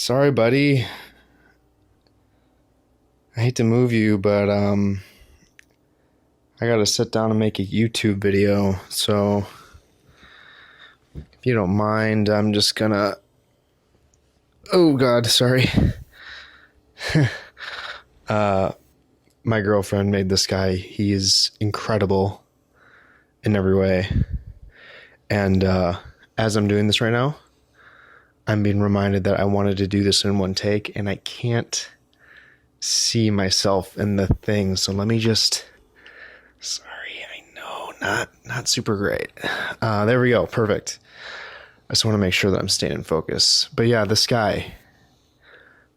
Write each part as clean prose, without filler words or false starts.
Sorry, buddy. I hate to move you, but I gotta sit down and make a YouTube video. So if you don't mind, I'm just gonna. Oh God, sorry. My girlfriend made this guy. He is incredible in every way. And as I'm doing this right now, I'm being reminded that I wanted to do this in one take, and I can't see myself in the thing. So let me just. Sorry, I know, not super great. There we go, perfect. I just want to make sure that I'm staying in focus. But yeah, this guy,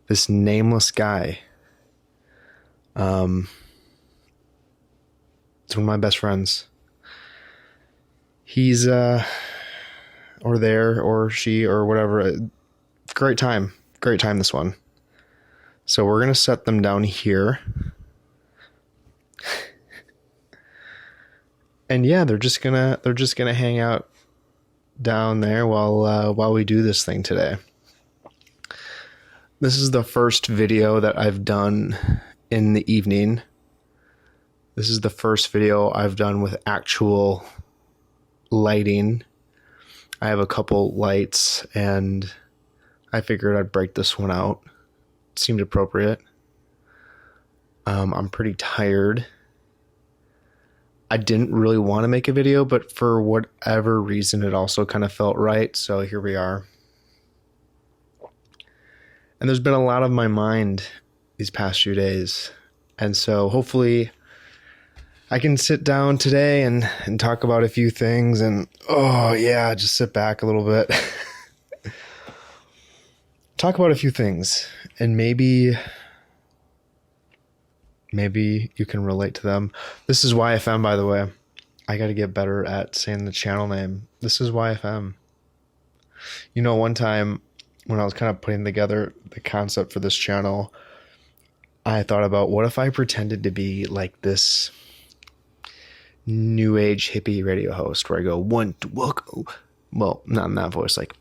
this nameless guy, it's one of my best friends. He's or there or she or whatever. Great time this one. So we're gonna set them down here. And yeah, they're just gonna hang out down there while we do this thing today. This is the first video that I've done in the evening. This is the first video I've done with actual lighting. I have a couple lights and I figured I'd break this one out. It seemed appropriate. I'm pretty tired. I didn't really want to make a video, but for whatever reason, it also kind of felt right. So here we are. And there's been a lot on my mind these past few days. And so hopefully I can sit down today and talk about a few things and, just sit back a little bit. Talk about a few things and maybe you can relate to them. This is YFM, by the way. I got to get better at saying the channel name. This is YFM. You know, one time when I was kind of putting together the concept for this channel, I thought about what if I pretended to be like this new age hippie radio host where I go, well, not in that voice, like,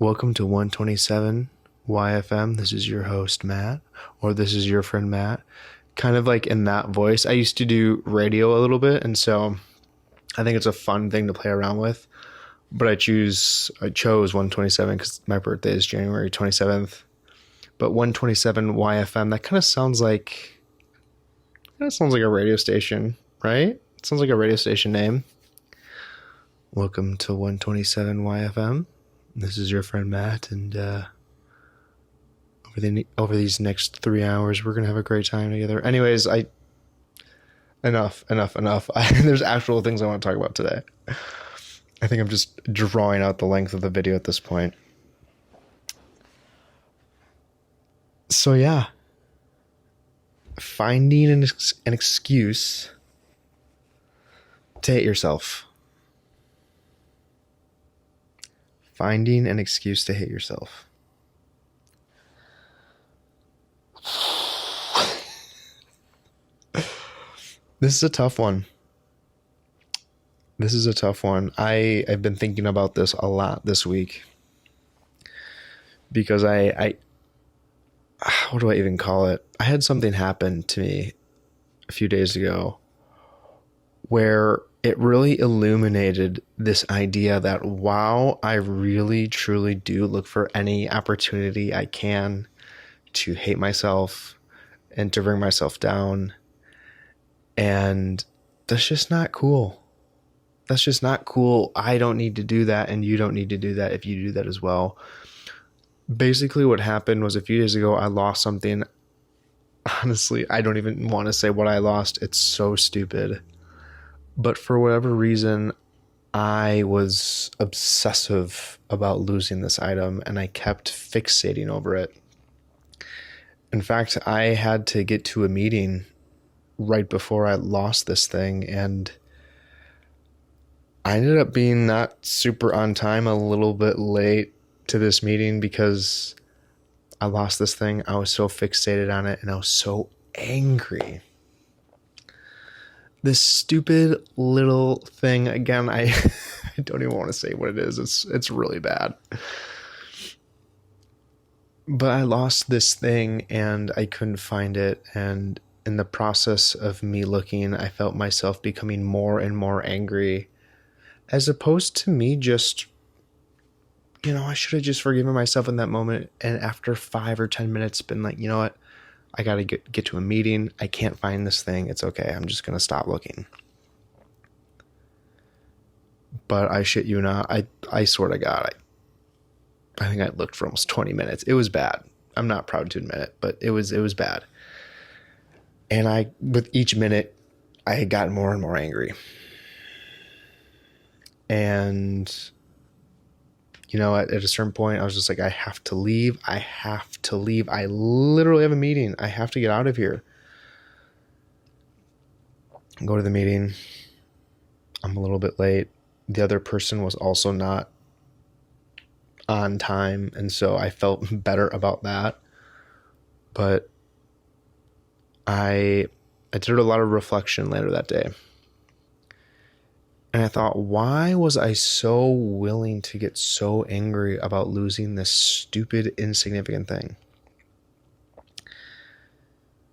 welcome to 127 YFM. This is your host, Matt, or this is your friend, Matt. Kind of like in that voice. I used to do radio a little bit, and so I think it's a fun thing to play around with. But I chose 127 because my birthday is January 27th. But 127 YFM, that kind of sounds like a radio station, right? It sounds like a radio station name. Welcome to 127 YFM. This is your friend Matt, and over these next 3 hours, we're gonna have a great time together. Anyways, enough. There's actual things I want to talk about today. I think I'm just drawing out the length of the video at this point. So yeah, finding an excuse to hate yourself. Finding an excuse to hate yourself. This is a tough one. I've been thinking about this a lot this week because I what do I even call it? I had something happen to me a few days ago where it really illuminated this idea that, wow, I really truly do look for any opportunity I can to hate myself and to bring myself down. And that's just not cool. That's just not cool. I don't need to do that, and you don't need to do that if you do that as well. Basically, what happened was a few days ago, I lost something. Honestly, I don't even want to say what I lost. It's so stupid. But for whatever reason, I was obsessive about losing this item, and I kept fixating over it. In fact, I had to get to a meeting right before I lost this thing, and I ended up being not super on time, a little bit late to this meeting because I lost this thing. I was so fixated on it, and I was so angry. This stupid little thing, again, I don't even want to say what it is. It's really bad. But I lost this thing and I couldn't find it. And in the process of me looking, I felt myself becoming more and more angry, as opposed to me just, I should have just forgiven myself in that moment. And after 5 or 10 minutes, been like, you know what? I got to get to a meeting. I can't find this thing. It's okay. I'm just going to stop looking. But I shit you not. I swear to God, I think I looked for almost 20 minutes. It was bad. I'm not proud to admit it, but it was bad. And with each minute, I had gotten more and more angry. And, at a certain point, I was just like, I have to leave. I have to leave. I literally have a meeting. I have to get out of here. Go to the meeting. I'm a little bit late. The other person was also not on time, and so I felt better about that. But I did a lot of reflection later that day. And I thought, why was I so willing to get so angry about losing this stupid, insignificant thing?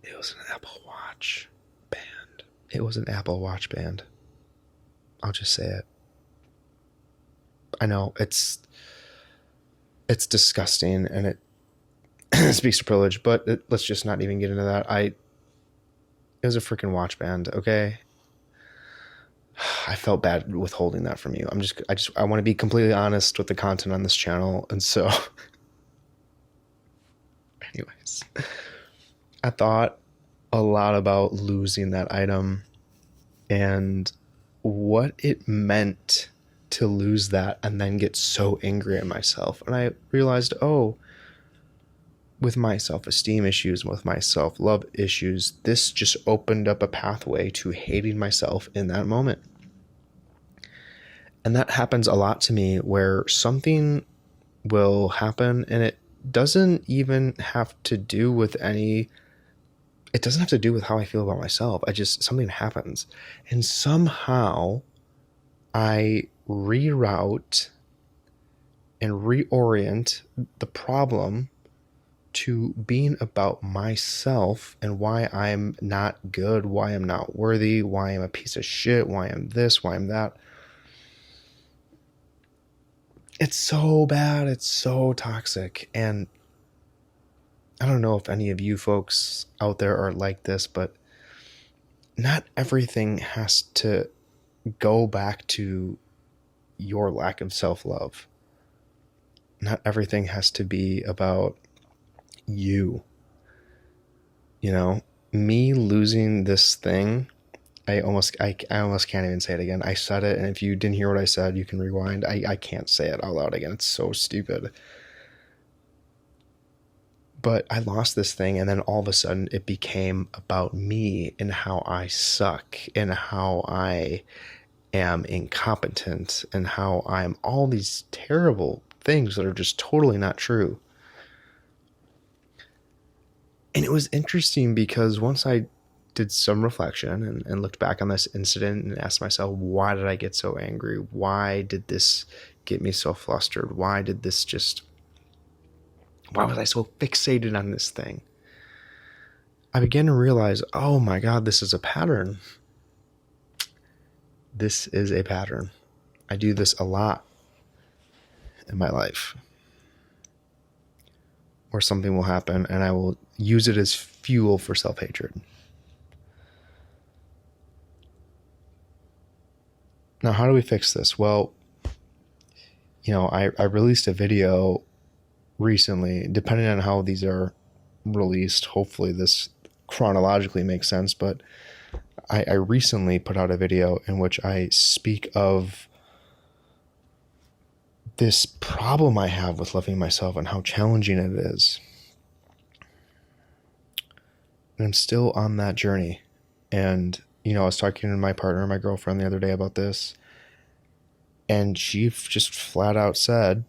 It was an Apple Watch band. It was an Apple Watch band. I'll just say it. I know it's disgusting and it speaks to privilege, but let's just not even get into that. It was a freaking watch band, okay? I felt bad withholding that from you. I want to be completely honest with the content on this channel. And so anyways, I thought a lot about losing that item and what it meant to lose that and then get so angry at myself. And I realized, with my self-esteem issues, with my self-love issues, this just opened up a pathway to hating myself in that moment. And that happens a lot to me, where something will happen and it doesn't even have to do with it doesn't have to do with how I feel about myself. Something happens and somehow I reroute and reorient the problem to being about myself and why I'm not good, why I'm not worthy, why I'm a piece of shit, why I'm this, why I'm that. It's so bad. It's so toxic. And I don't know if any of you folks out there are like this, but not everything has to go back to your lack of self-love. Not everything has to be about you. Me losing this thing, I almost can't even say it again. I said it, and if you didn't hear what I said, you can rewind. I can't say it out loud again. It's so stupid. But I lost this thing, and then all of a sudden it became about me and how I suck and how I am incompetent and how I'm all these terrible things that are just totally not true. And it was interesting because once I did some reflection and looked back on this incident and asked myself, why did I get so angry? Why did this get me so flustered? Why was I so fixated on this thing? I began to realize, oh my God, this is a pattern. This is a pattern. I do this a lot in my life, where something will happen and I will use it as fuel for self-hatred. Now, how do we fix this? Well, I released a video recently, depending on how these are released. Hopefully this chronologically makes sense, but I recently put out a video in which I speak of this problem I have with loving myself and how challenging it is. And I'm still on that journey. And, I was talking to my partner, my girlfriend, the other day about this, and she just flat out said,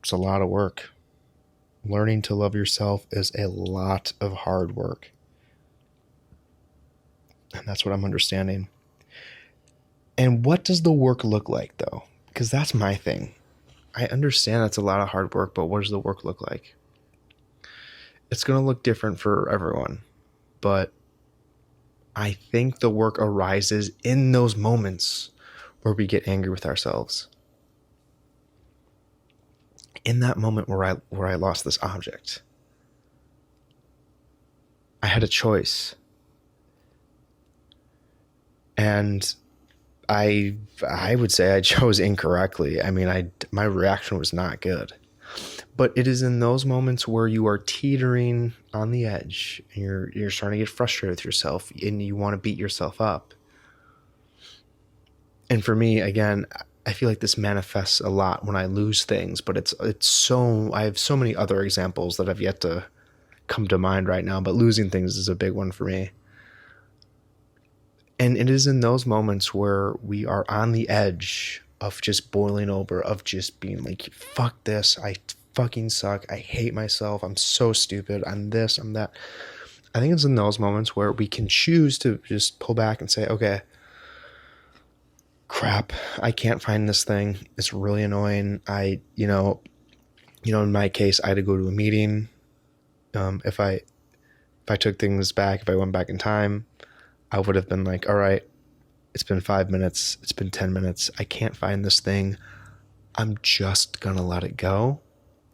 it's a lot of work. Learning to love yourself is a lot of hard work. And that's what I'm understanding. And what does the work look like, though? Because that's my thing. I understand that's a lot of hard work, but what does the work look like? It's going to look different for everyone, but I think the work arises in those moments where we get angry with ourselves. In that moment where I lost this object, I had a choice. And I would say I chose incorrectly. I mean, my reaction was not good. But it is in those moments where you are teetering on the edge and you're starting to get frustrated with yourself and you want to beat yourself up. And for me, again, I feel like this manifests a lot when I lose things, but I have so many other examples that have yet to come to mind right now, but losing things is a big one for me. And it is in those moments where we are on the edge of just boiling over, of just being like, fuck this, I fucking suck, I hate myself, I'm so stupid, I'm this, I'm that. I think it's in those moments where we can choose to just pull back and say, okay, crap, I can't find this thing, it's really annoying. In my case, I had to go to a meeting. If I took things back, if I went back in time, I would have been like, all right, it's been 5 minutes, it's been 10 minutes, I can't find this thing, I'm just gonna let it go.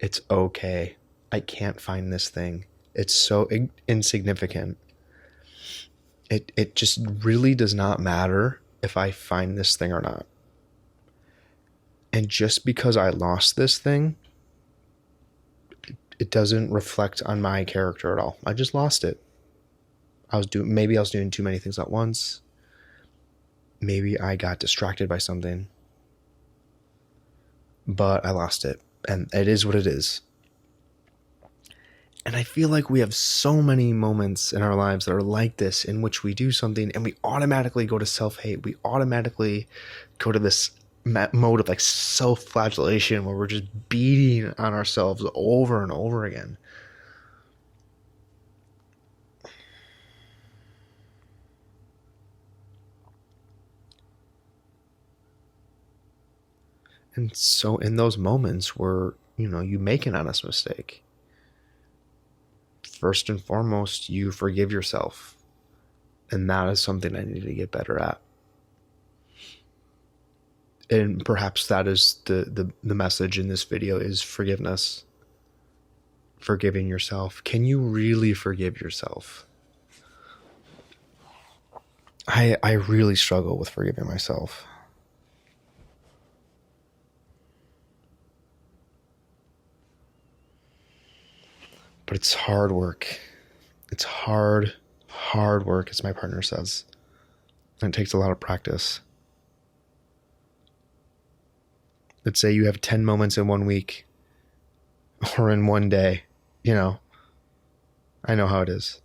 It's okay, I can't find this thing, it's so insignificant. It just really does not matter if I find this thing or not. And just because I lost this thing, it doesn't reflect on my character at all. I just lost it. Maybe I was doing too many things at once. Maybe I got distracted by something. But I lost it. And it is what it is. And I feel like we have so many moments in our lives that are like this, in which we do something and we automatically go to self-hate. We automatically go to this mode of like self-flagellation where we're just beating on ourselves over and over again. And so in those moments where, you make an honest mistake, first and foremost, you forgive yourself. And that is something I need to get better at. And perhaps that is the message in this video, is forgiveness. Forgiving yourself. Can you really forgive yourself? I really struggle with forgiving myself. But it's hard work. It's hard work, as my partner says. And it takes a lot of practice. Let's say you have 10 moments in 1 week or in 1 day, I know how it is.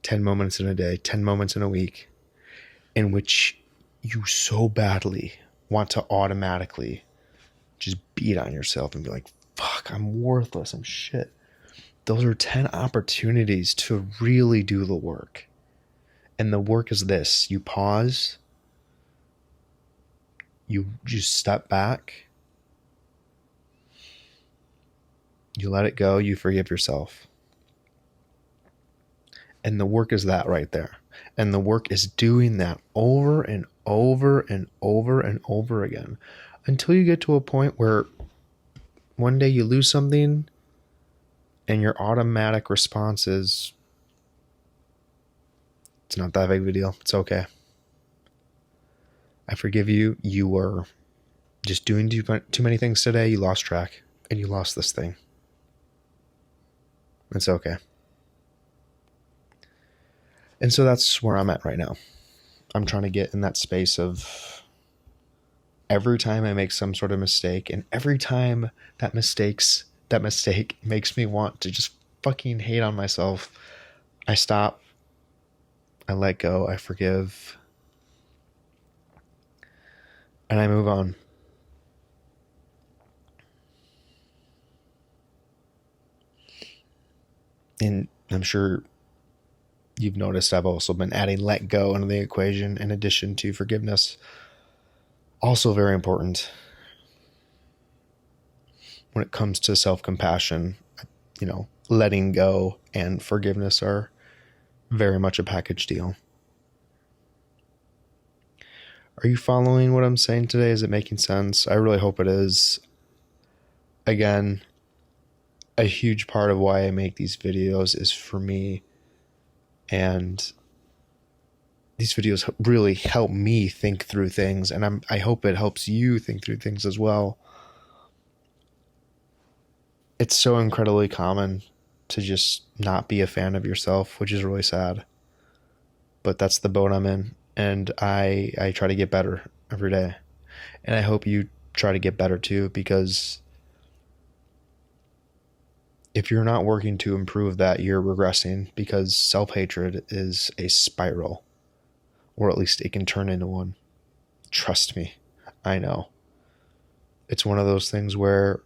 10 moments in a day, 10 moments in a week, in which you so badly want to automatically just beat on yourself and be like, fuck, I'm worthless, I'm shit. Those are 10 opportunities to really do the work. And the work is this: you pause, you just step back, you let it go, you forgive yourself. And the work is that right there. And the work is doing that over and over and over and over again, until you get to a point where one day you lose something and your automatic response is, it's not that big of a deal, it's okay, I forgive you, you were just doing too many things today, you lost track and you lost this thing, it's okay. And so that's where I'm at right now. I'm trying to get in that space of, every time I make some sort of mistake, and every time that mistake makes me want to just fucking hate on myself, I stop, I let go, I forgive, and I move on. And I'm sure you've noticed I've also been adding let go into the equation in addition to forgiveness. Also very important when it comes to self-compassion. letting go and forgiveness are very much a package deal. Are you following what I'm saying today? Is it making sense? I really hope it is. Again, a huge part of why I make these videos is for me, and these videos really help me think through things, and I hope it helps you think through things as well. It's so incredibly common to just not be a fan of yourself, which is really sad. But that's the boat I'm in, and I try to get better every day. And I hope you try to get better too, because if you're not working to improve that, you're regressing, because self-hatred is a spiral, or at least it can turn into one. Trust me, I know. It's one of those things where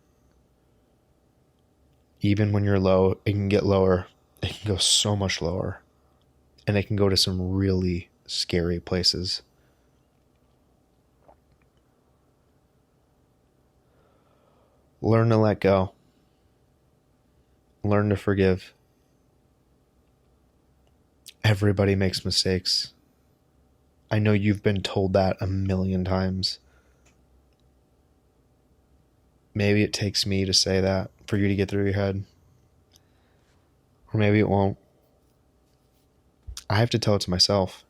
even when you're low, it can get lower. It can go so much lower. And it can go to some really scary places. Learn to let go. Learn to forgive. Everybody makes mistakes. I know you've been told that a million times. Maybe it takes me to say that for you to get through your head. Or maybe it won't. I have to tell it to myself.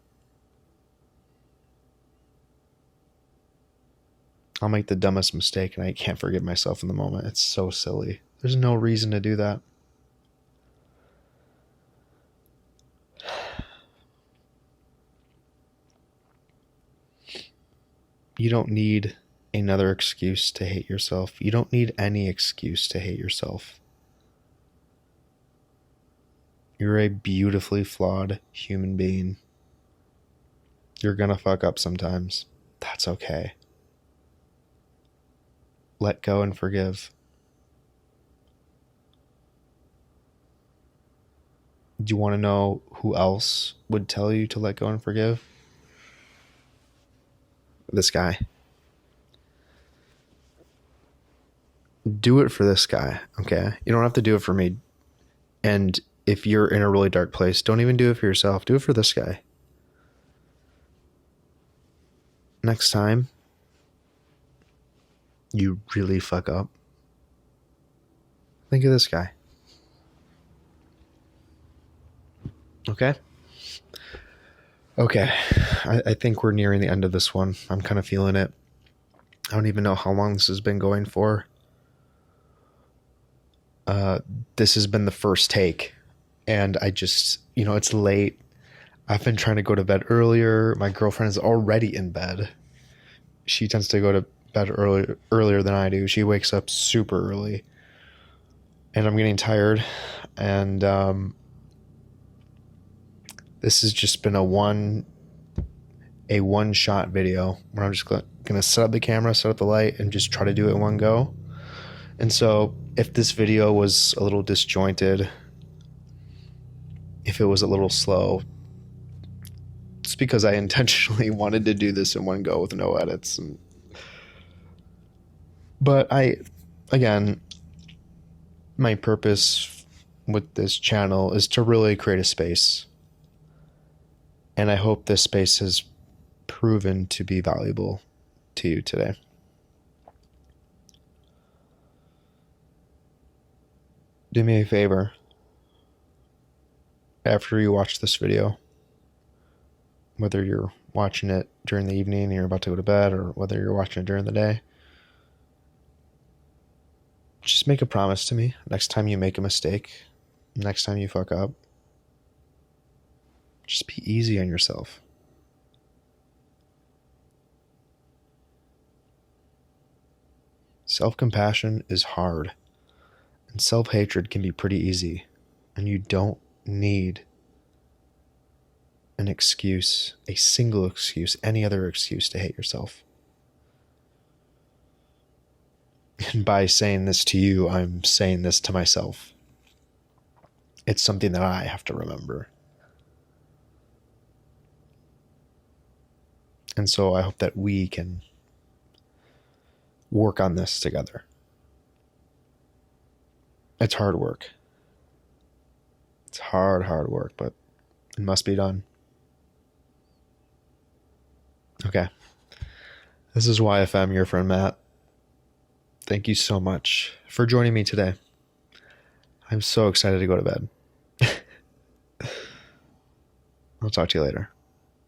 I'll make the dumbest mistake and I can't forgive myself in the moment. It's so silly. There's no reason to do that. You don't need another excuse to hate yourself. You don't need any excuse to hate yourself. You're a beautifully flawed human being. You're gonna fuck up sometimes. That's okay. Let go and forgive. Do you want to know who else would tell you to let go and forgive? This guy. Do it for this guy, okay? You don't have to do it for me. And if you're in a really dark place, don't even do it for yourself. Do it for this guy. Next time you really fuck up, think of this guy. Okay? Okay. I think we're nearing the end of this one. I'm kind of feeling it. I don't even know how long this has been going for. This has been the first take. And I just, it's late. I've been trying to go to bed earlier. My girlfriend is already in bed. She tends to go to bed earlier than I do. She wakes up super early. And I'm getting tired. And this has just been a one-shot video where I'm just going to set up the camera, set up the light, and just try to do it in one go. And so if this video was a little disjointed, if it was a little slow, it's because I intentionally wanted to do this in one go with no edits. But again, my purpose with this channel is to really create a space. And I hope this space has proven to be valuable to you today. Do me a favor. After you watch this video, whether you're watching it during the evening and you're about to go to bed, or whether you're watching it during the day, just make a promise to me. Next time you make a mistake, next time you fuck up, just be easy on yourself. Self-compassion is hard, and self-hatred can be pretty easy, and you don't need an excuse, a single excuse, any other excuse to hate yourself. And by saying this to you, I'm saying this to myself. It's something that I have to remember. And so I hope that we can work on this together. It's hard work. It's hard, hard work, but it must be done. Okay. This is YFM, your friend Matt. Thank you so much for joining me today. I'm so excited to go to bed. I'll talk to you later.